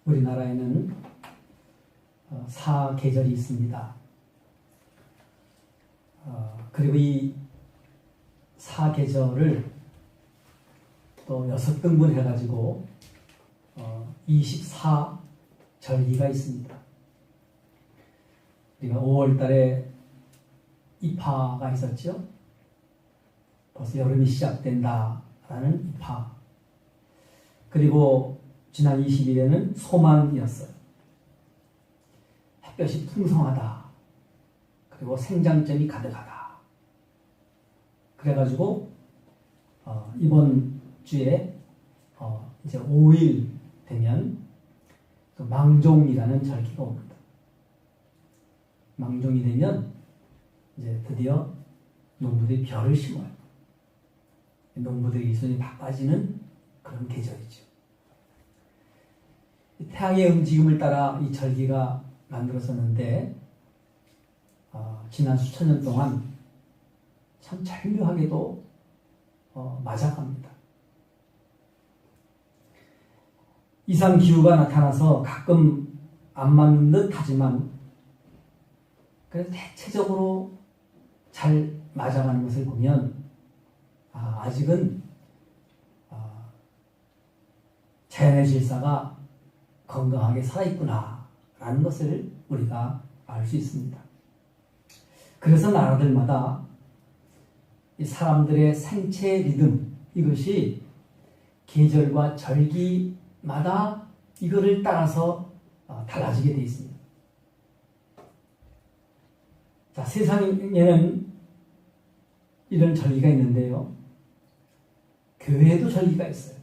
우리나라에는 사계절이 있습니다. 그리고 이 사계절을 또 6등분 해가지고 24절기가 있습니다. 우리가 5월달에 입하가 있었죠. 벌써 여름이 시작된다라는 입하. 그리고 지난 20일에는 소망이었어요. 햇볕이 풍성하다. 그리고 생장점이 가득하다. 그래가지고 이번 주에 이제 5일 되면 그 망종이라는 절기가 옵니다. 망종이 되면 이제 드디어 농부들이 벼를 심어요. 농부들이 손이 바빠지는 그런 계절이죠. 태양의 움직임을 따라 이 절기가 만들어졌는데 지난 수천 년 동안 참 절묘하게도 맞아갑니다. 이상기후가 나타나서 가끔 안 맞는 듯 하지만 그래도 대체적으로 잘 맞아가는 것을 보면 아직은 자연의 질서가 건강하게 살아있구나 라는 것을 우리가 알 수 있습니다. 그래서 나라들마다 이 사람들의 생체 리듬, 이것이 계절과 절기마다 이거를 따라서 달라지게 되어 있습니다. 자, 세상에는 이런 절기가 있는데요. 교회에도 절기가 있어요.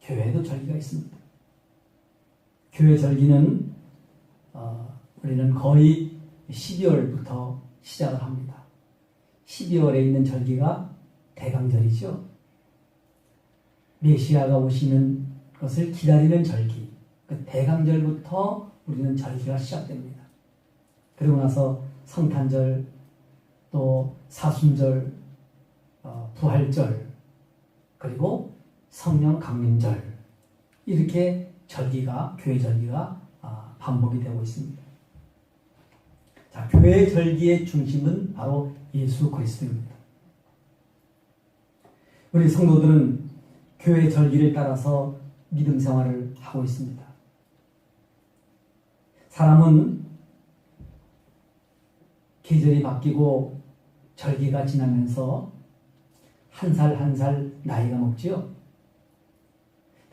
교회에도 절기가 있습니다. 교회 절기는 우리는 거의 12월부터 시작을 합니다. 12월에 있는 절기가 대강절이죠. 메시아가 오시는 것을 기다리는 절기. 그 대강절부터 우리는 절기가 시작됩니다. 그리고 나서 성탄절, 또 사순절, 부활절, 그리고 성령 강림절, 이렇게 절기가, 교회 절기가 반복이 되고 있습니다. 자, 교회 절기의 중심은 바로 예수 그리스도입니다. 우리 성도들은 교회 절기를 따라서 믿음 생활을 하고 있습니다. 사람은 계절이 바뀌고 절기가 지나면서 한 살 한 살 나이가 먹지요.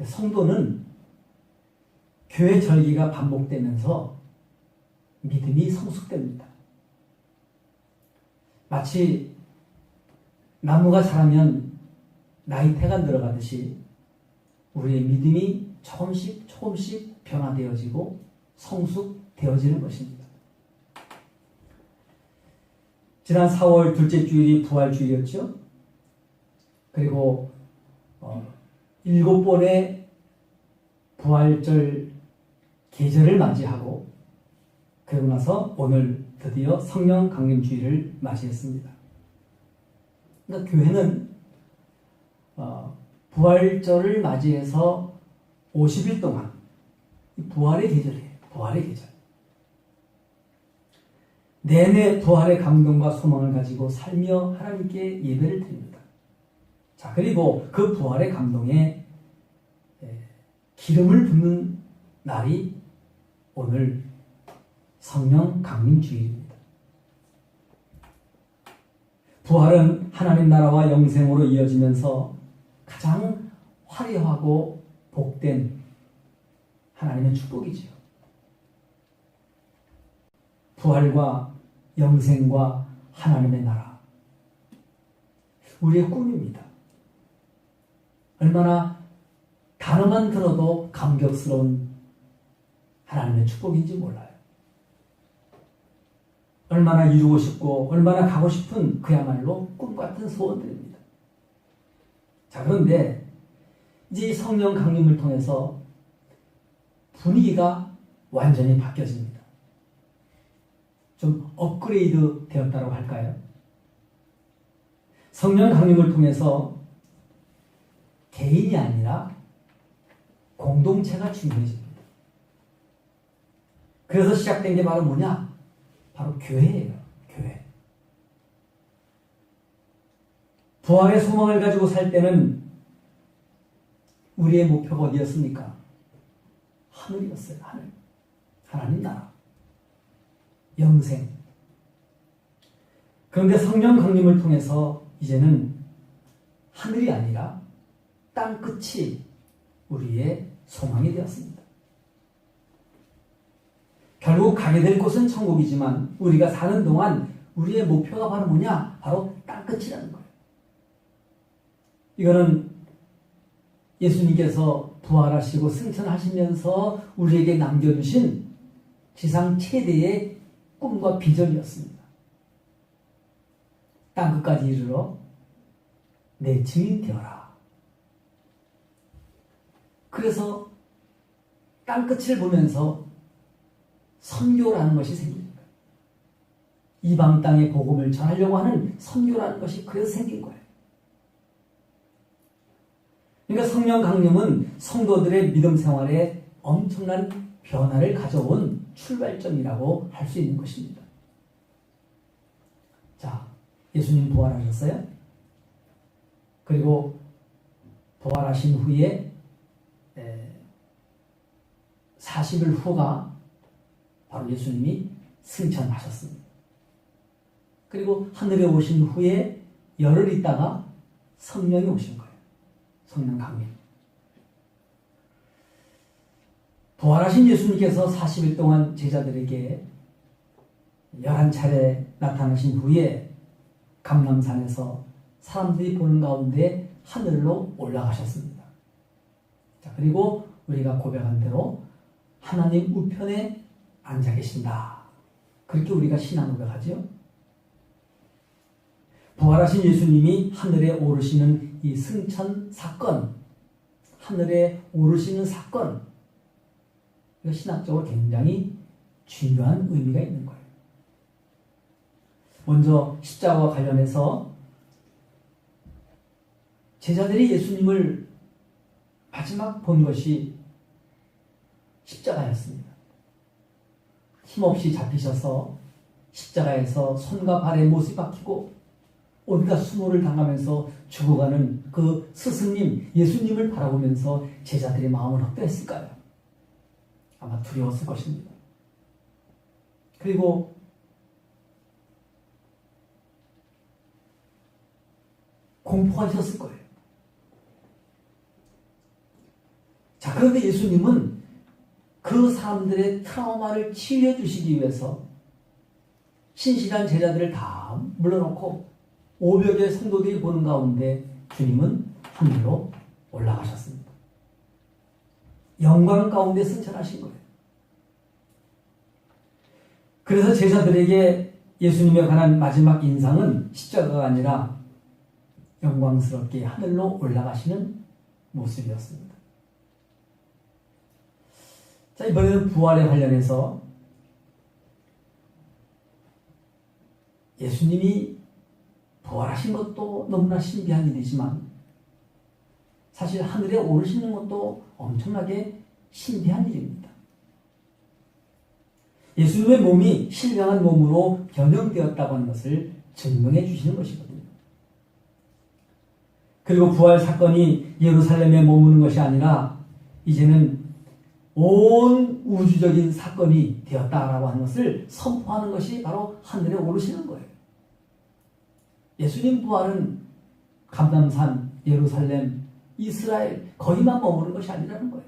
성도는 교회 절기가 반복되면서 믿음이 성숙됩니다. 마치 나무가 자라면 나이테가 늘어가듯이 우리의 믿음이 조금씩 조금씩 변화되어지고 성숙되어지는 것입니다. 지난 4월 둘째 주일이 부활주일이었죠. 그리고 7번의 부활절 계절을 맞이하고 그러고 나서 오늘 드디어 성령 강림주일을 맞이했습니다. 그러니까 교회는 부활절을 맞이해서 50일 동안 부활의 계절이에요. 부활의 계절. 내내 부활의 감동과 소망을 가지고 살며 하나님께 예배를 드립니다. 자, 그리고 그 부활의 감동에 기름을 붓는 날이 오늘 성령 강림주일입니다. 부활은 하나님 나라와 영생으로 이어지면서 가장 화려하고 복된 하나님의 축복이지요. 부활과 영생과 하나님의 나라, 우리의 꿈입니다. 얼마나 단어만 들어도 감격스러운 하나님의 축복인지 몰라요. 얼마나 이루고 싶고 얼마나 가고 싶은 그야말로 꿈같은 소원들입니다. 자, 그런데 이제 이 성령 강림을 통해서 분위기가 완전히 바뀌어집니다. 좀 업그레이드 되었다고 할까요? 성령 강림을 통해서 개인이 아니라 공동체가 중요해집니다. 그래서 시작된 게 바로 뭐냐? 바로 교회예요. 교회. 부활의 소망을 가지고 살 때는 우리의 목표가 어디였습니까? 하늘이었어요. 하늘. 하나님 나라. 영생. 그런데 성령 강림을 통해서 이제는 하늘이 아니라 땅 끝이 우리의 소망이 되었습니다. 결국 가게 될 곳은 천국이지만 우리가 사는 동안 우리의 목표가 바로 뭐냐? 바로 땅 끝이라는 거예요. 이거는 예수님께서 부활하시고 승천하시면서 우리에게 남겨주신 지상 최대의 꿈과 비전이었습니다. 땅 끝까지 이르러 내 증인 되어라. 그래서 땅 끝을 보면서 선교라는 것이 생깁니다. 이방 땅에 복음을 전하려고 하는 선교라는 것이 그래서 생긴 거예요. 그러니까 성령 강림은 성도들의 믿음 생활에 엄청난 변화를 가져온 출발점이라고 할 수 있는 것입니다. 자, 예수님 부활하셨어요? 그리고 부활하신 후에 40일 후가 바로 예수님이 승천하셨습니다. 그리고 하늘에 오신 후에 열흘 있다가 성령이 오신 거예요. 성령 강림. 부활하신 예수님께서 40일 동안 제자들에게 11차례 나타나신 후에 감람산에서 사람들이 보는 가운데 하늘로 올라가셨습니다. 자, 그리고 우리가 고백한 대로 하나님 우편에 앉아 계신다. 그렇게 우리가 신앙 고백하죠. 부활하신 예수님이 하늘에 오르시는 이 승천 사건, 하늘에 오르시는 사건, 이거 신학적으로 굉장히 중요한 의미가 있는 거예요. 먼저 십자가와 관련해서 제자들이 예수님을 마지막 본 것이 십자가였습니다. 힘없이 잡히셔서 십자가에서 손과 발에 못이 박히고 온갖 수모를 당하면서 죽어가는 그 스승님 예수님을 바라보면서 제자들의 마음은 어땠을까요? 아마 두려웠을 것입니다. 그리고 공포가 있었을 거예요. 자, 그런데 예수님은 그 사람들의 트라우마를 치유해 주시기 위해서 신실한 제자들을 다 물러놓고 500의 성도들이 보는 가운데 주님은 하늘로 올라가셨습니다. 영광 가운데 승천하신 거예요. 그래서 제자들에게 예수님에 관한 마지막 인상은 십자가가 아니라 영광스럽게 하늘로 올라가시는 모습이었습니다. 자, 이번에는 부활에 관련해서 예수님이 부활하신 것도 너무나 신비한 일이지만 사실 하늘에 오르시는 것도 엄청나게 신비한 일입니다. 예수님의 몸이 신령한 몸으로 변형되었다고 하는 것을 증명해 주시는 것이거든요. 그리고 부활 사건이 예루살렘에 머무는 것이 아니라 이제는 온 우주적인 사건이 되었다라고 하는 것을 선포하는 것이 바로 하늘에 오르시는 거예요. 예수님 부활은 감람산, 예루살렘, 이스라엘 거기만 머무는 것이 아니라는 거예요.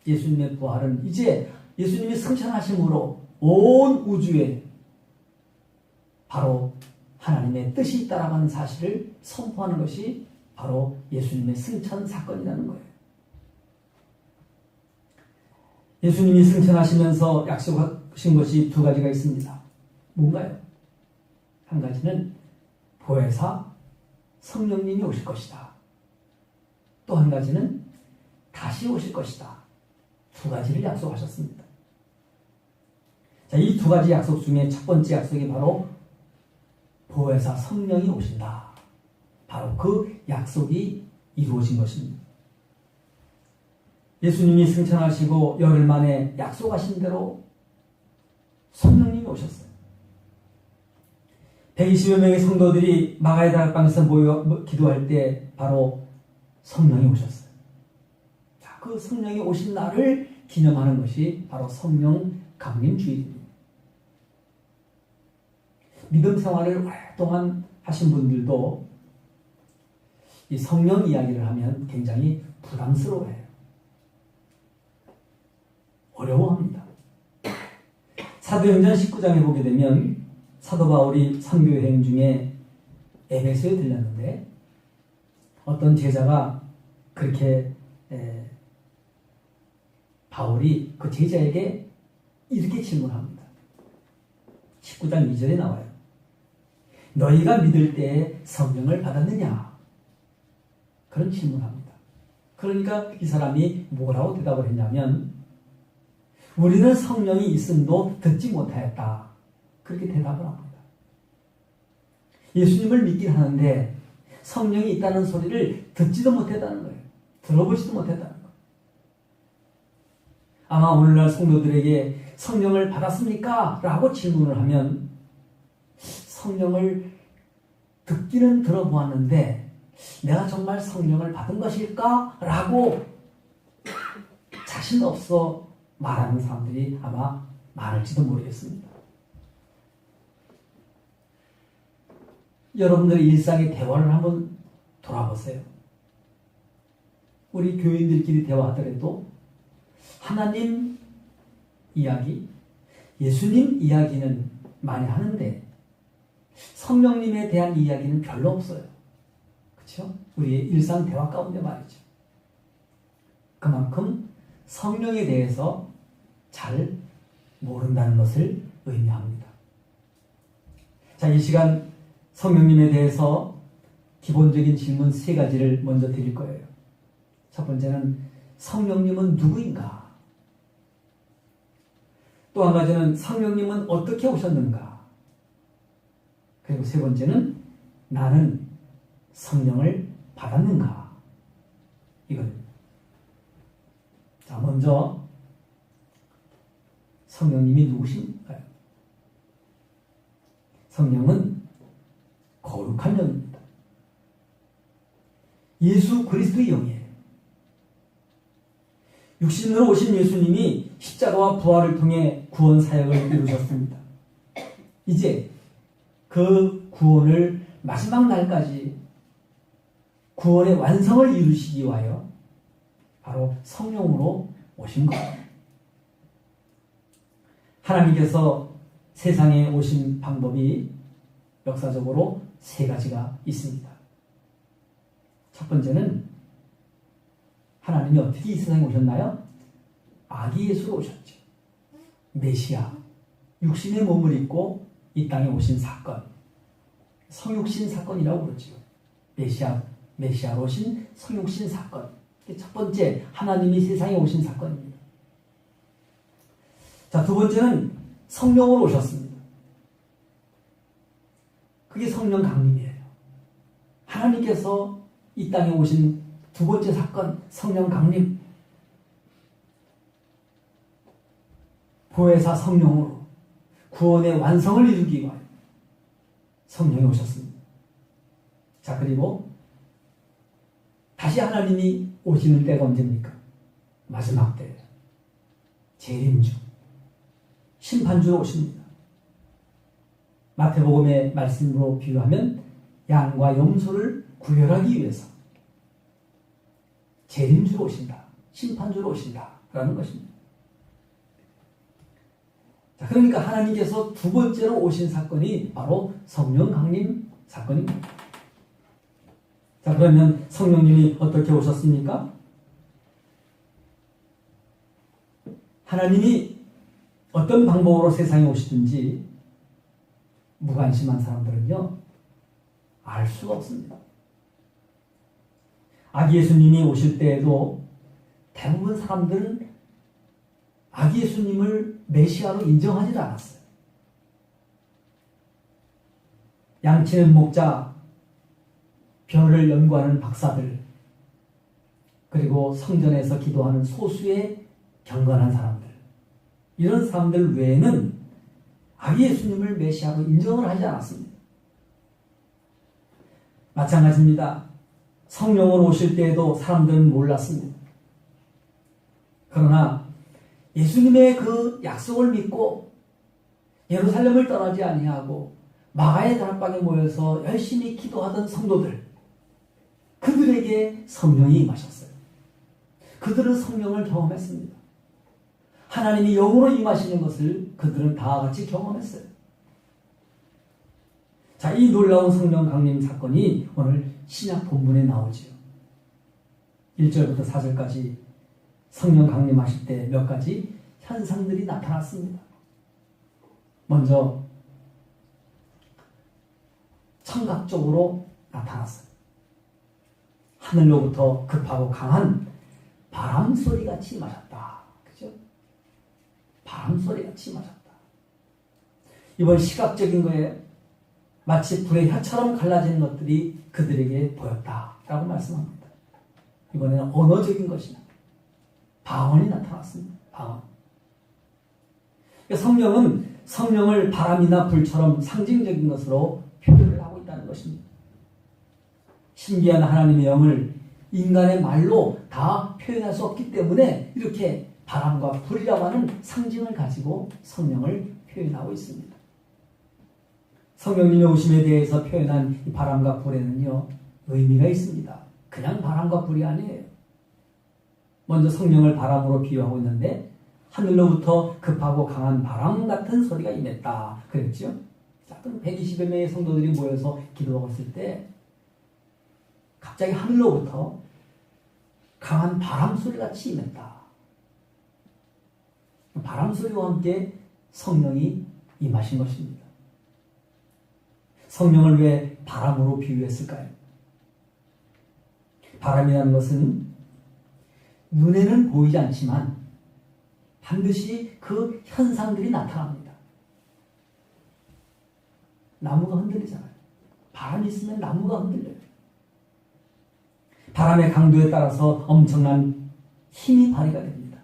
예수님의 부활은 이제 예수님이 승천하심으로 온 우주에 바로 하나님의 뜻이 있다라고 하는 사실을 선포하는 것이 바로 예수님의 승천 사건이라는 거예요. 예수님이 승천하시면서 약속하신 것이 두 가지가 있습니다. 뭔가요? 한 가지는 보혜사 성령님이 오실 것이다. 또 한 가지는 다시 오실 것이다. 두 가지를 약속하셨습니다. 자, 이 두 가지 약속 중에 첫 번째 약속이 바로 보혜사 성령이 오신다. 바로 그 약속이 이루어진 것입니다. 예수님이 승천하시고 열흘 만에 약속하신 대로 성령님이 오셨어요. 120여 명의 성도들이 마가의 다락방에서 모여 기도할 때 바로 성령이 오셨어요. 자, 그 성령이 오신 날을 기념하는 것이 바로 성령 강림주일입니다. 믿음 생활을 오랫동안 하신 분들도 이 성령 이야기를 하면 굉장히 부담스러워해요. 어려워합니다. 사도행전 19장에 보게 되면 사도 바울이 선교여행 중에 에베소에 들렸는데 어떤 제자가 그렇게 바울이 그 제자에게 이렇게 질문합니다. 19장 2절에 나와요. 너희가 믿을 때에 성령을 받았느냐? 그런 질문합니다. 그러니까 이 사람이 뭐라고 대답을 했냐면 우리는 성령이 있음도 듣지 못하였다. 그렇게 대답을 합니다. 예수님을 믿긴 하는데 성령이 있다는 소리를 듣지도 못했다는 거예요. 들어보지도 못했다는 거예요. 아마 오늘날 성도들에게 성령을 받았습니까? 라고 질문을 하면 성령을 듣기는 들어보았는데 내가 정말 성령을 받은 것일까? 라고 자신 없어 말하는 사람들이 아마 많을지도 모르겠습니다. 여러분들의 일상의 대화를 한번 돌아보세요. 우리 교인들끼리 대화하더라도 하나님 이야기, 예수님 이야기는 많이 하는데 성령님에 대한 이야기는 별로 없어요. 그렇죠? 우리의 일상 대화 가운데 말이죠. 그만큼 성령에 대해서 잘 모른다는 것을 의미합니다. 자, 이 시간 성령님에 대해서 기본적인 질문 3가지를 먼저 드릴 거예요. 첫 번째는 성령님은 누구인가? 또 한 가지는 성령님은 어떻게 오셨는가? 그리고 3번째는 나는 성령을 받았는가? 이겁니다. 자, 먼저 성령님이 누구신가요? 성령은 거룩한 영입니다. 예수 그리스도의 영이에요. 육신으로 오신 예수님이 십자가와 부활을 통해 구원 사역을 이루셨습니다. 이제 그 구원을 마지막 날까지 구원의 완성을 이루시기 위하여 바로 성령으로 오신 거예요. 하나님께서 세상에 오신 방법이 역사적으로 3가지가 있습니다. 첫 번째는 하나님이 어떻게 이 세상에 오셨나요? 아기 예수로 오셨죠. 메시아, 육신의 몸을 입고 이 땅에 오신 사건, 성육신 사건이라고 그러죠. 메시아로 오신 성육신 사건. 첫 번째, 하나님이 세상에 오신 사건입니다. 자, 두 번째는 성령으로 오셨습니다. 그게 성령 강림이에요. 하나님께서 이 땅에 오신 두 번째 사건, 성령 강림. 보혜사 성령으로 구원의 완성을 이루기 위하여 성령이 오셨습니다. 자, 그리고 다시 하나님이 오시는 때가 언제입니까? 마지막 때. 재림주. 심판주로 오십니다. 마태복음의 말씀으로 비유하면 양과 염소를 구별하기 위해서 재림주로 오신다. 심판주로 오신다. 라는 것입니다. 자, 그러니까 하나님께서 두 번째로 오신 사건이 바로 성령 강림 사건입니다. 자, 그러면 성령님이 어떻게 오셨습니까? 하나님이 어떤 방법으로 세상에 오시든지 무관심한 사람들은요, 알 수가 없습니다. 아기 예수님이 오실 때에도 대부분 사람들은 아기 예수님을 메시아로 인정하지도 않았어요. 양치는 목자, 별을 연구하는 박사들, 그리고 성전에서 기도하는 소수의 경건한 사람들, 이런 사람들 외에는 아예 예수님을 메시아로 인정을 하지 않았습니다. 마찬가지입니다. 성령을 오실 때에도 사람들은 몰랐습니다. 그러나 예수님의 그 약속을 믿고 예루살렘을 떠나지 아니하고 마가의 다락방에 모여서 열심히 기도하던 성도들, 그들에게 성령이 임하셨어요. 그들은 성령을 경험했습니다. 하나님이 영으로 임하시는 것을 그들은 다 같이 경험했어요. 자, 이 놀라운 성령 강림 사건이 오늘 신약 본문에 나오지요. 1절부터 4절까지 성령 강림하실 때 몇 가지 현상들이 나타났습니다. 먼저 청각적으로 나타났어요. 하늘로부터 급하고 강한 바람 소리같이 임하셨다. 그죠? 바람 소리같이 임하셨다. 이번 시각적인 거에 마치 불의 혀처럼 갈라지는 것들이 그들에게 보였다라고 말씀합니다. 이번에는 언어적인 것이나 방언이 나타났습니다. 방언. 성령은 성령을 바람이나 불처럼 상징적인 것으로 표현을 하고 있다는 것입니다. 신비한 하나님의 영을 인간의 말로 다 표현할 수 없기 때문에 이렇게 바람과 불이라고 하는 상징을 가지고 성령을 표현하고 있습니다. 성령님의 오심에 대해서 표현한 이 바람과 불에는요, 의미가 있습니다. 그냥 바람과 불이 아니에요. 먼저 성령을 바람으로 비유하고 있는데 하늘로부터 급하고 강한 바람 같은 소리가 임했다 그랬죠. 자, 그럼 120여 명의 성도들이 모여서 기도하고 있을 때 갑자기 하늘로부터 강한 바람 소리같이 임했다. 바람 소리와 함께 성령이 임하신 것입니다. 성령을 왜 바람으로 비유했을까요? 바람이라는 것은 눈에는 보이지 않지만 반드시 그 현상들이 나타납니다. 나무가 흔들리잖아요. 바람이 있으면 나무가 흔들려요. 바람의 강도에 따라서 엄청난 힘이 발휘가 됩니다.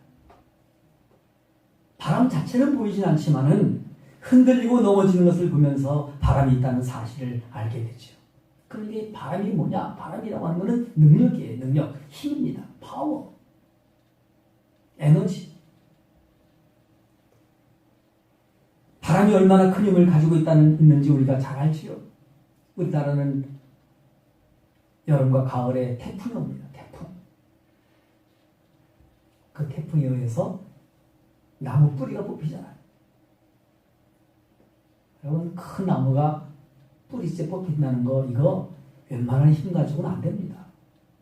바람 자체는 보이진 않지만은 흔들리고 넘어지는 것을 보면서 바람이 있다는 사실을 알게 되죠. 그런데 바람이 뭐냐? 바람이라고 하는 것은 능력이에요. 능력, 힘입니다. 파워, 에너지. 바람이 얼마나 큰 힘을 가지고 있는지 우리가 잘 알지요. 우리나라는 여름과 가을에 태풍이 옵니다. 태풍. 그 태풍에 의해서 나무 뿌리가 뽑히잖아요. 여러분, 큰 나무가 뿌리째 뽑힌다는 거, 이거 웬만한 힘 가지고는 안 됩니다.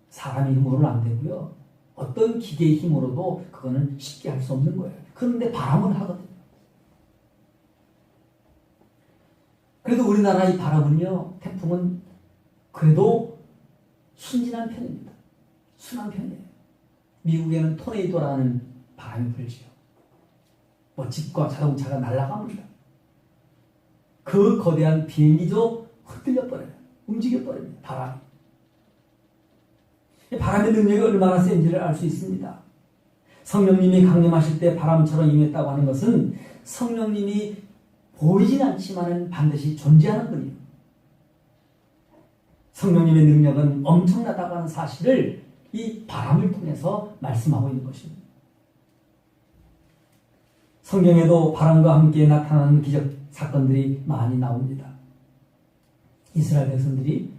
사람의 힘으로는 안 되고요. 어떤 기계의 힘으로도 그거는 쉽게 할 수 없는 거예요. 그런데 바람은 하거든요. 그래도 우리나라 이 바람은요, 태풍은 그래도 순진한 편입니다. 순한 편이에요. 미국에는 토네이도라는 바람이 불지요. 뭐 집과 자동차가 날아갑니다. 그 거대한 비행기도 흔들려버려요. 움직여버립니다. 바람이. 바람의 능력이 얼마나 센지를 알 수 있습니다. 성령님이 강림하실 때 바람처럼 임했다고 하는 것은 성령님이 보이진 않지만은 반드시 존재하는 분이에요. 성령님의 능력은 엄청나다고 하는 사실을 이 바람을 통해서 말씀하고 있는 것입니다. 성경에도 바람과 함께 나타나는 기적 사건들이 많이 나옵니다. 이스라엘 백성들이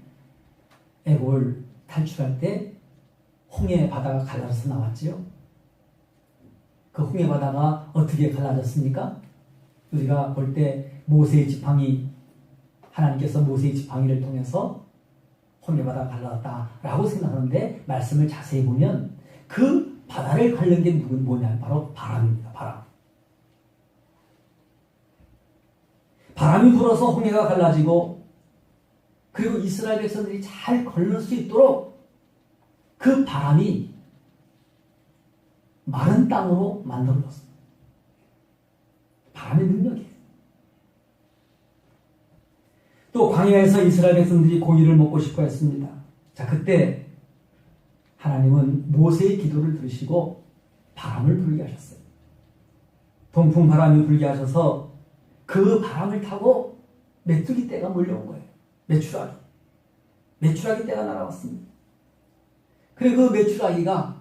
애굽을 탈출할 때 홍해 바다가 갈라져서 나왔지요. 그 홍해 바다가 어떻게 갈라졌습니까? 우리가 볼 때 모세의 지팡이, 하나님께서 모세의 지팡이를 통해서 홍해 바다가 갈라졌다라고 생각하는데 말씀을 자세히 보면 그 바다를 가른 게 뭐냐? 바로 바람입니다. 바람. 바람이 불어서 홍해가 갈라지고 그리고 이스라엘 백성들이 잘 걸을 수 있도록 그 바람이 마른 땅으로 만들어졌습니다. 바람의 능력이에요. 또 광야에서 이스라엘 백성들이 고기를 먹고 싶어 했습니다. 자, 그때 하나님은 모세의 기도를 들으시고 바람을 불게 하셨어요. 동풍 바람이 불게 하셔서 그 바람을 타고 메뚜기 떼가 몰려온 거예요. 메추라기 떼가 날아왔습니다. 그리고 그 메추라기가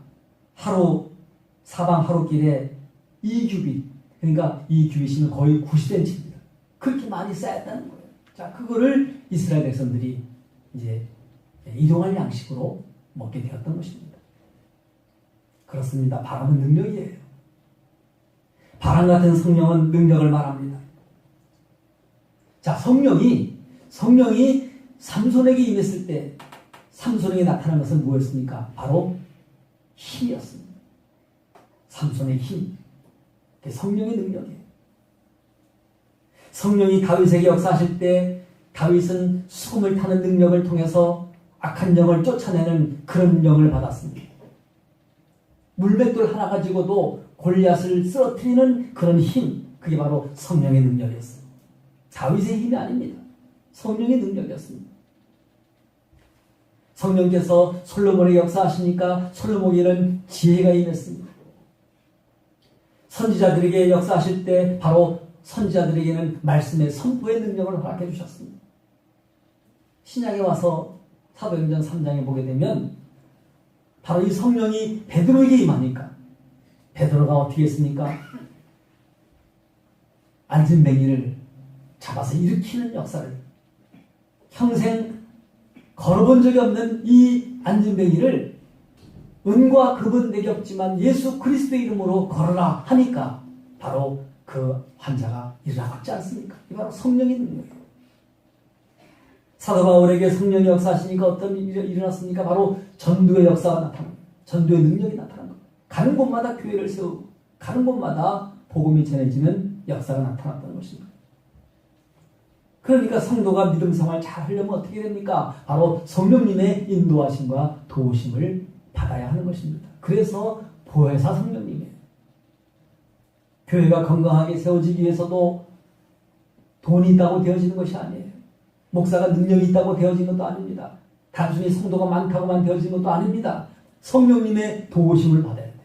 사방 하루길에 2규빗, 그러니까 2규빗이면 거의 90cm입니다. 그렇게 많이 쌓였다는 거예요. 자, 그거를 이스라엘 백성들이 이제 이동할 양식으로 먹게 되었던 것입니다. 그렇습니다. 바람은 능력이에요. 바람 같은 성령은 능력을 말합니다. 자, 성령이 삼손에게 임했을 때 삼손에게 나타난 것은 무엇입니까? 바로 힘이었습니다. 삼손의 힘. 성령의 능력이에요. 성령이 다윗에게 역사하실 때 다윗은 수금을 타는 능력을 통해서 악한 영을 쫓아내는 그런 영을 받았습니다. 물맷돌 하나 가지고도 골리앗을 쓰러뜨리는 그런 힘, 그게 바로 성령의 능력이었어요. 다윗의 힘이 아닙니다. 성령의 능력이었습니다. 성령께서 솔로몬에게 역사하시니까 솔로몬에게는 지혜가 임했습니다. 선지자들에게 역사하실 때 바로 선지자들에게는 말씀의 선포의 능력을 허락해 주셨습니다. 신약에 와서 사도행전 3장에 보게 되면 바로 이 성령이 베드로에게 임하니까 베드로가 어떻게 했습니까? 안진뱅이를 잡아서 일으키는 역사를, 평생 걸어본 적이 없는 이 안진뱅이를 은과 금은 내게 없지만 예수 그리스도의 이름으로 걸어라 하니까 바로 그 환자가 일어나지 않습니까? 이 바로 성령의 능력이에요. 사도 바울에게 성령이 역사하시니까 어떤 일이 일어났습니까? 바로 전도의 역사가 나타납니다. 전도의 능력이 나타난 겁니다. 가는 곳마다 교회를 세우고 가는 곳마다 복음이 전해지는 역사가 나타났다는 것입니다. 그러니까 성도가 믿음 생활 잘 하려면 어떻게 됩니까? 바로 성령님의 인도하심과 도우심을 받아야 하는 것입니다. 그래서 보혜사 성령님이에요. 교회가 건강하게 세워지기 위해서도 돈이 있다고 되어지는 것이 아니에요. 목사가 능력이 있다고 되어진 것도 아닙니다. 단순히 성도가 많다고만 되어진 것도 아닙니다. 성령님의 도우심을 받아야 돼요.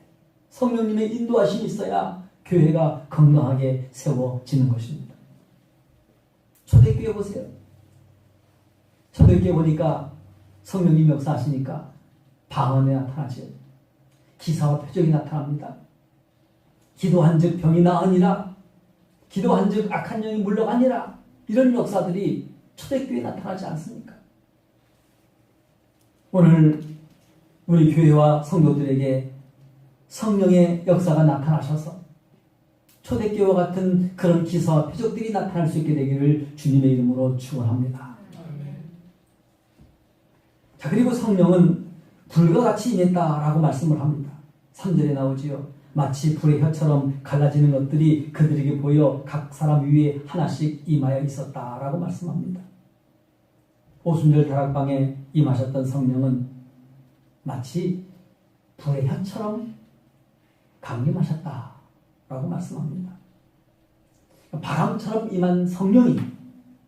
성령님의 인도하심이 있어야 교회가 건강하게 세워지는 것입니다. 초대교회 보세요. 초대교회 보니까 성령님 역사하시니까 방언에 나타나죠. 기사와 표적이 나타납니다. 기도한 즉 병이 나으니라, 기도한 즉 악한 영이 물러가니라, 이런 역사들이 초대교회에 나타나지 않습니까? 오늘 우리 교회와 성도들에게 성령의 역사가 나타나셔서 초대교회와 같은 그런 기사와 표적들이 나타날 수 있게 되기를 주님의 이름으로 축원합니다. 자, 그리고 성령은 불과 같이 임했다라고 말씀을 합니다. 3절에 나오지요. 마치 불의 혀처럼 갈라지는 것들이 그들에게 보여 각 사람 위에 하나씩 임하여 있었다라고 말씀합니다. 오순절 다락방에 임하셨던 성령은 마치 불의 혀처럼 강림하셨다라고 말씀합니다. 바람처럼 임한 성령이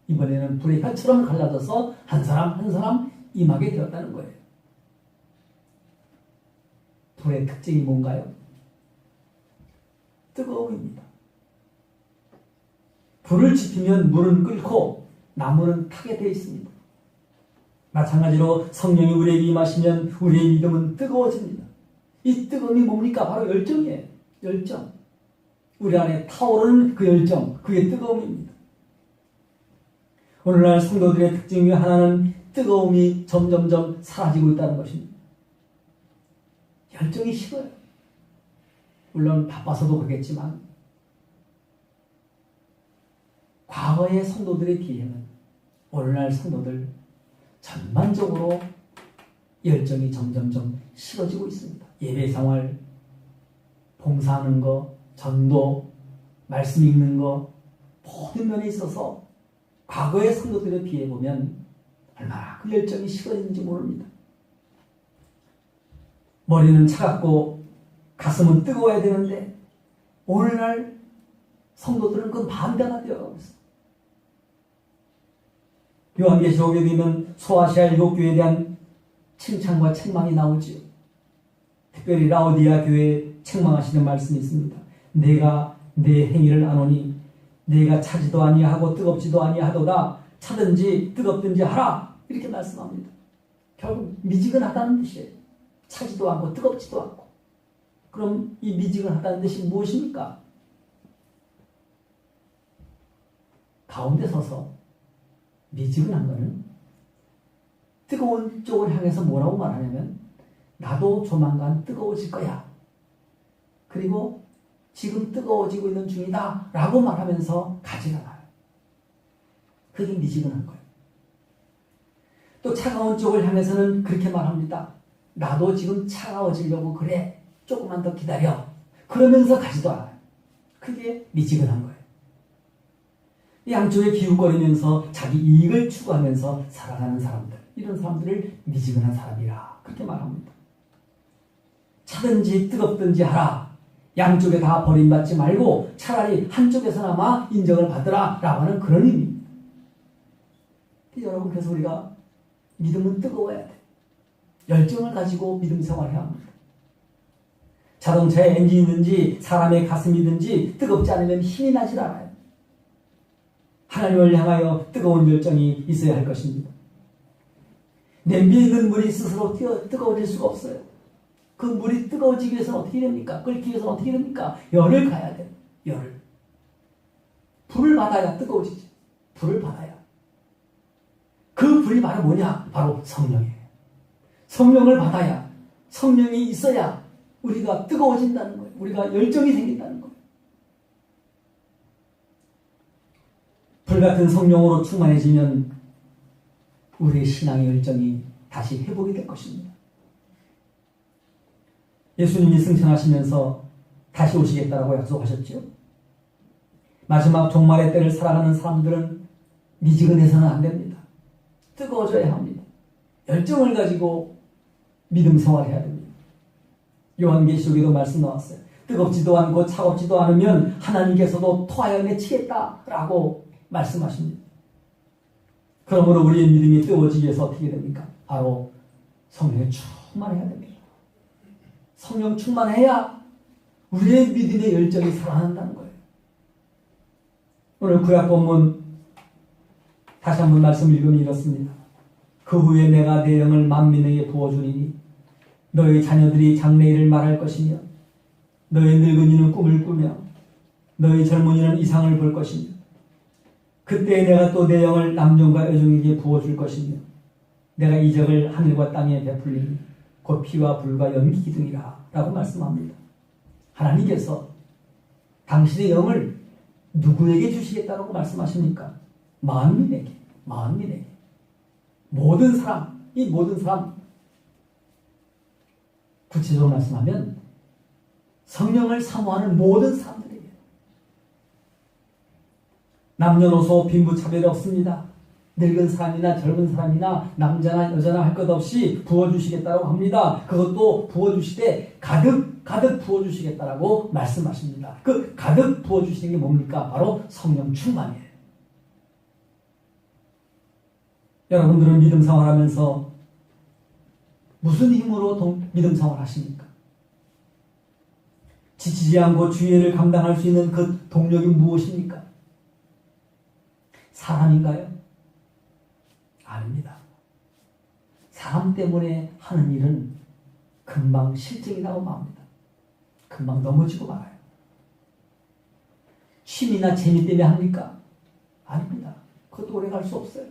이번에는 불의 혀처럼 갈라져서 한 사람 한 사람 임하게 되었다는 거예요. 불의 특징이 뭔가요? 뜨거움입니다. 불을 지피면 물은 끓고 나무는 타게 되어 있습니다. 마찬가지로 성령이 우리에게 임하시면 우리의 믿음은 뜨거워집니다. 이 뜨거움이 뭡니까? 바로 열정이에요. 열정. 우리 안에 타오르는 그 열정, 그게 뜨거움입니다. 오늘날 성도들의 특징 중 하나는 뜨거움이 점점점 사라지고 있다는 것입니다. 열정이 식어요. 물론 바빠서도 그렇겠지만 과거의 성도들에 비해는 오늘날 성도들 전반적으로 열정이 점점점 식어지고 있습니다. 예배 생활, 봉사하는 거, 전도, 말씀 읽는 거 모든 면에 있어서 과거의 성도들에 비해 보면 얼마나 그 열정이 식어지는지 모릅니다. 머리는 차갑고 가슴은 뜨거워야 되는데 오늘날 성도들은 그 반대가 되어가고 있습니다. 요한계시록에 보면 소아시아 7교회에 대한 칭찬과 책망이 나오지요. 특별히 라오디아 교회에 책망하시는 말씀이 있습니다. 내가 내 행위를 아노니 네가 차지도 아니하고 뜨겁지도 아니하도다. 차든지 뜨겁든지 하라. 이렇게 말씀합니다. 결국 미지근하다는 뜻이에요. 차지도 않고 뜨겁지도 않고. 그럼 이 미지근하다는 뜻이 무엇입니까? 가운데 서서 미지근한 거는 뜨거운 쪽을 향해서 뭐라고 말하냐면 나도 조만간 뜨거워질 거야. 그리고 지금 뜨거워지고 있는 중이다 라고 말하면서 가지가 나요. 그게 미지근한 거예요. 또 차가운 쪽을 향해서는 그렇게 말합니다. 나도 지금 차가워지려고 그래. 조금만 더 기다려. 그러면서 가지도 않아요. 그게 미지근한 거예요. 양쪽에 기웃거리면서 자기 이익을 추구하면서 살아가는 사람들, 이런 사람들을 미지근한 사람이라 그렇게 말합니다. 차든지 뜨겁든지 하라. 양쪽에 다 버림받지 말고 차라리 한쪽에서나마 인정을 받으라 라고 하는 그런 의미입니다. 여러분, 그래서 우리가 믿음은 뜨거워야 돼. 열정을 가지고 믿음 생활해야 합니다. 자동차에 엔진이든지 사람의 가슴이든지 뜨겁지 않으면 힘이 나질 않아요. 하나님을 향하여 뜨거운 열정이 있어야 할 것입니다. 냄비에 있는 물이 스스로 뜨거워질 수가 없어요. 그 물이 뜨거워지기 위해서는 어떻게 됩니까? 끓기 위해서는 어떻게 됩니까? 열을 가야 돼요. 열을. 불을 받아야 뜨거워지지. 불을 받아야. 그 불이 바로 뭐냐? 바로 성령이에요. 성령을 받아야, 성령이 있어야 우리가 뜨거워진다는 거예요. 우리가 열정이 생긴다는 거예요. 불같은 성령으로 충만해지면 우리의 신앙의 열정이 다시 회복이 될 것입니다. 예수님이 승천하시면서 다시 오시겠다라고 약속하셨죠. 마지막 종말의 때를 살아가는 사람들은 미지근해서는 안 됩니다. 뜨거워져야 합니다. 열정을 가지고 믿음 생활해야 됩니다. 요한계시록에도 말씀 나왔어요. 뜨겁지도 않고 차갑지도 않으면 하나님께서도 토하여 내치겠다라고 말씀하십니다. 그러므로 우리의 믿음이 뜨거워지기 위해서 어떻게 됩니까? 바로 성령에 충만해야 됩니다. 성령 충만해야 우리의 믿음의 열정이 살아난다는 거예요. 오늘 구약 본문 다시 한번 말씀 읽으면 이렇습니다. 그 후에 내가 내 영을 만민에게 부어주리니 너희 자녀들이 장래일을 말할 것이며 너희 늙은이는 꿈을 꾸며 너희 젊은이는 이상을 볼 것이며 그때 내가 또 내 영을 남종과 여종에게 부어줄 것이며 내가 이적을 하늘과 땅에 베풀리니 곧 피와 불과 연기 기둥이라 라고 말씀합니다. 하나님께서 당신의 영을 누구에게 주시겠다고 말씀하십니까? 만민에게. 모든 사람, 이 모든 사람. 구체적으로 말씀하면 성령을 사모하는 모든 사람들에게. 남녀노소 빈부차별이 없습니다. 늙은 사람이나 젊은 사람이나 남자나 여자나 할 것 없이 부어주시겠다고 합니다. 그것도 부어주시되 가득 부어주시겠다라고 말씀하십니다. 그 가득 부어주시는 게 뭡니까? 바로 성령 충만이에요. 여러분들은 믿음 생활하면서 무슨 힘으로 믿음 생활하십니까? 지치지 않고 주의를 감당할 수 있는 그 동력이 무엇입니까? 사람인가요? 아닙니다. 사람 때문에 하는 일은 금방 실증이 나고 맙니다. 금방 넘어지고 말아요. 취미나 재미 때문에 합니까? 아닙니다. 그것도 오래 갈 수 없어요.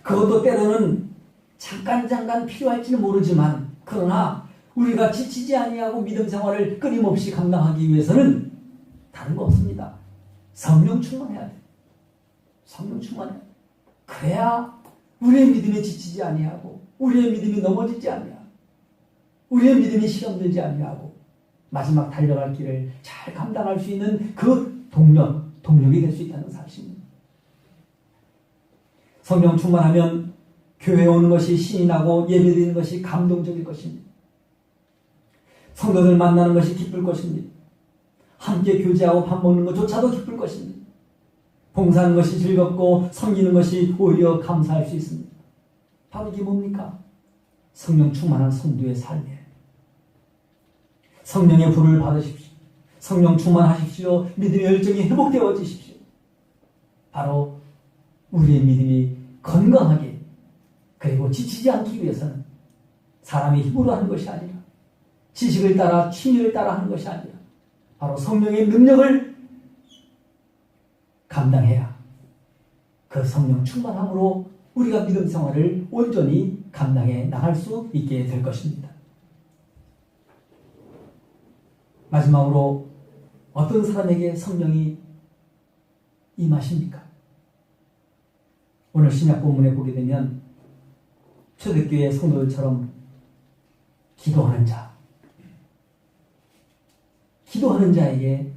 그것도 때로는 잠깐 필요할지는 모르지만 그러나 우리가 지치지 아니하고 믿음 생활을 끊임없이 감당하기 위해서는 다른 거 없습니다. 성령 충만해야 돼. 성령 충만해야 돼. 그래야 우리의 믿음이 지치지 아니하고 우리의 믿음이 넘어지지 아니하고 우리의 믿음이 시험되지 아니하고 마지막 달려갈 길을 잘 감당할 수 있는 그 동력이 될 수 있다는 사실입니다. 성령 충만하면 교회에 오는 것이 신이 나고 예배드리는 것이 감동적일 것입니다. 성도들 만나는 것이 기쁠 것입니다. 함께 교제하고 밥 먹는 것조차도 기쁠 것입니다. 봉사하는 것이 즐겁고 섬기는 것이 오히려 감사할 수 있습니다. 바로 이게 뭡니까? 성령 충만한 성도의 삶이에요. 성령의 불을 받으십시오. 성령 충만하십시오. 믿음의 열정이 회복되어지십시오. 바로 우리의 믿음이 건강하게 그리고 지치지 않기 위해서는 사람의 힘으로 하는 것이 아니라 지식을 따라 취미를 따라 하는 것이 아니라 바로 성령의 능력을 감당해야 그 성령 충만함으로 우리가 믿음 생활을 온전히 감당해 나갈 수 있게 될 것입니다. 마지막으로 어떤 사람에게 성령이 임하십니까? 오늘 신약 본문에 보게 되면 초대교회 성도들처럼 기도하는 자에게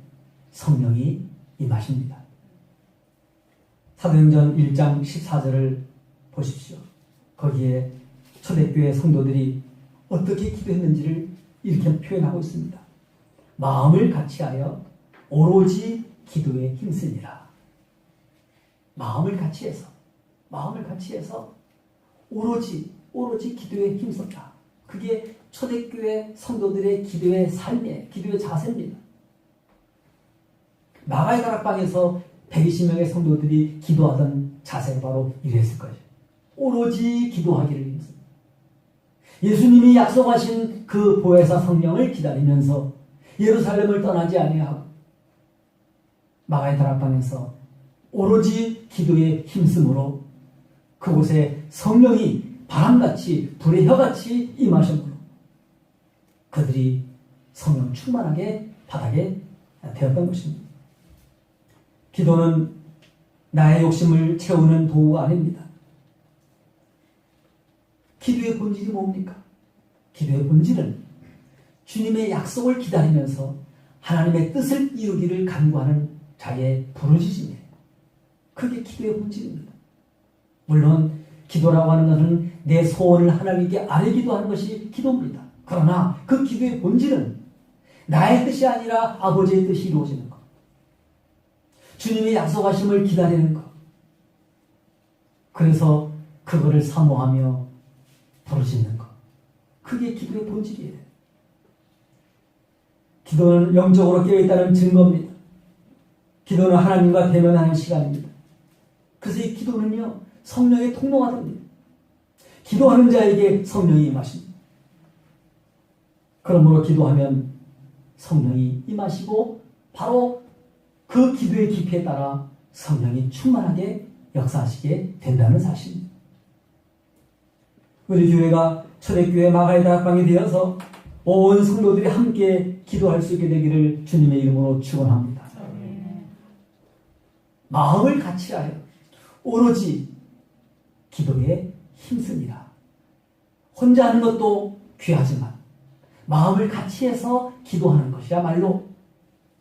성령이 임하십니다. 사도행전 1장 14절을 보십시오. 거기에 초대교회 성도들이 어떻게 기도했는지를 이렇게 표현하고 있습니다. 마음을 같이하여 오로지 기도에 힘쓰니라. 마음을 같이해서 오로지 기도에 힘썼다. 그게 초대교회 성도들의 기도의 삶이에요. 기도의 자세입니다. 마가의 다락방에서 120명의 성도들이 기도하던 자세가 바로 이랬을 거예요. 오로지 기도하기를 힘씁니다. 예수님이 약속하신 그 보혜사 성령을 기다리면서 예루살렘을 떠나지 아니하고 마가의 다락방에서 오로지 기도에 힘쓰므로 그곳에 성령이 바람같이 불의 혀같이 임하셨므로 그들이 성령 충만하게 바닥에 되었던 것입니다. 기도는 나의 욕심을 채우는 도구가 아닙니다. 기도의 본질이 뭡니까? 기도의 본질은 주님의 약속을 기다리면서 하나님의 뜻을 이루기를 간구하는 자의 부르짖음이에요. 그게 기도의 본질입니다. 물론 기도라고 하는 것은 내 소원을 하나님께 아뢰기도 하는 것이 기도입니다. 그러나 그 기도의 본질은 나의 뜻이 아니라 아버지의 뜻이 이루어지는 것. 주님의 약속하심을 기다리는 것. 그래서 그거를 사모하며 부르짖는 것. 그게 기도의 본질이에요. 기도는 영적으로 깨어있다는 증거입니다. 기도는 하나님과 대면하는 시간입니다. 그래서 이 기도는요, 성령의 통로가 됩니다. 기도하는 자에게 성령이 임하십니다. 그러므로 기도하면 성령이 임하시고 바로 그 기도의 깊이에 따라 성령이 충만하게 역사하시게 된다는 사실입니다. 우리 교회가 초대교회 마가의 다락방이 되어서 온 성도들이 함께 기도할 수 있게 되기를 주님의 이름으로 축원합니다. 마음을 같이하여 오로지 기도에 힘씁니다. 혼자 하는 것도 귀하지만 마음을 같이해서 기도하는 것이야말로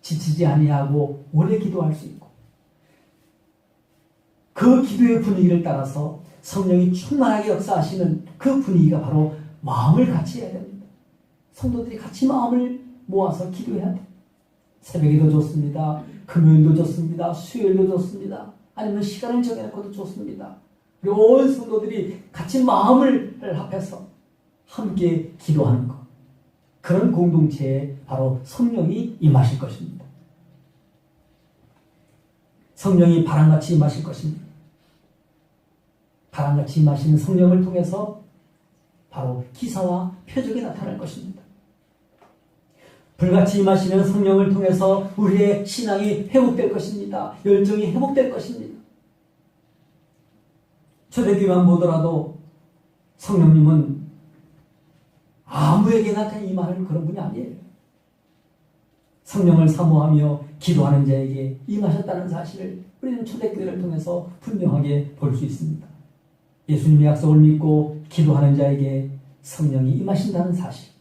지치지 아니하고 오래 기도할 수 있고 그 기도의 분위기를 따라서 성령이 충만하게 역사하시는 그 분위기가 바로 마음을 같이 해야 됩니다. 성도들이 같이 마음을 모아서 기도해야 돼요. 새벽에도 좋습니다. 금요일도 좋습니다. 수요일도 좋습니다. 아니면 시간을 정해놓고도 좋습니다. 그리고 온 성도들이 같이 마음을 합해서 함께 기도하는 것. 그런 공동체에 바로 성령이 임하실 것입니다. 성령이 바람같이 임하실 것입니다. 바람같이 임하시는 성령을 통해서 바로 기사와 표적이 나타날 것입니다. 불같이 임하시는 성령을 통해서 우리의 신앙이 회복될 것입니다. 열정이 회복될 것입니다. 초대교회만 보더라도 성령님은 아무에게나 그냥 임하는 그런 분이 아니에요. 성령을 사모하며 기도하는 자에게 임하셨다는 사실을 우리는 초대교회를 통해서 분명하게 볼 수 있습니다. 예수님의 약속을 믿고 기도하는 자에게 성령이 임하신다는 사실,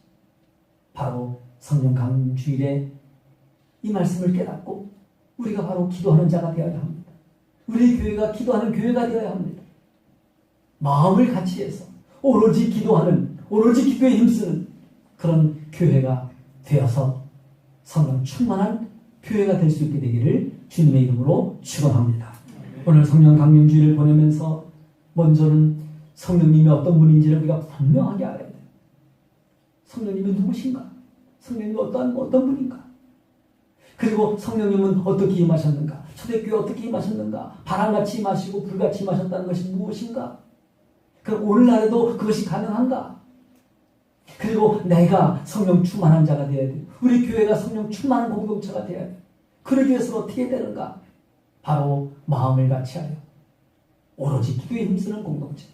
바로 성령 강림 주일에 이 말씀을 깨닫고 우리가 바로 기도하는 자가 되어야 합니다. 우리 교회가 기도하는 교회가 되어야 합니다. 마음을 같이 해서 오로지 기도하는, 오로지 기도에 힘쓰는 그런 교회가 되어서 성령 충만한 교회가 될 수 있게 되기를 주님의 이름으로 축원합니다. 오늘 성령 강림 주일을 보내면서 먼저는 성령님이 어떤 분인지를 우리가 분명하게 알아야 돼요. 성령님이 누구신가? 성령님이 어떤 분인가? 그리고 성령님은 어떻게 임하셨는가? 초대교회 어떻게 임하셨는가? 바람같이 임하시고 불같이 임하셨다는 것이 무엇인가? 그럼 오늘날에도 그것이 가능한가? 그리고 내가 성령 충만한 자가 되어야 돼요. 우리 교회가 성령 충만한 공동체가 되어야 돼요. 그러기 위해서 어떻게 해야 되는가? 바로 마음을 같이하여 오로지 기도에 힘쓰는 공동체.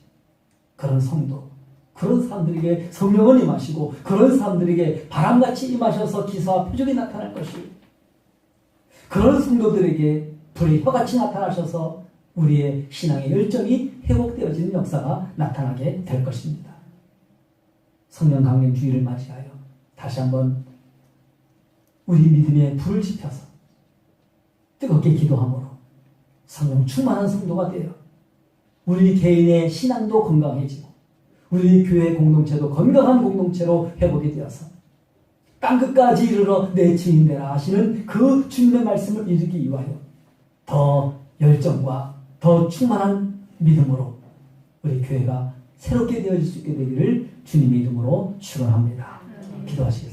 그런 성도, 그런 사람들에게 성령은 임하시고 그런 사람들에게 바람같이 임하셔서 기사와 표적이 나타날 것이고 그런 성도들에게 불의 혀같이 나타나셔서 우리의 신앙의 열정이 회복되어지는 역사가 나타나게 될 것입니다. 성령 강림 주일을 맞이하여 다시 한번 우리 믿음에 불을 지펴서 뜨겁게 기도함으로 성령 충만한 성도가 되어 우리 개인의 신앙도 건강해지고 우리 교회 공동체도 건강한 공동체로 회복이 되어서 땅끝까지 이르러 내 증인 되라 하시는 그 주님의 말씀을 이루기 위하여 더 열정과 더 충만한 믿음으로 우리 교회가 새롭게 되어질 수 있게 되기를 주님의 이름으로 축원합니다. 기도하시겠습니다.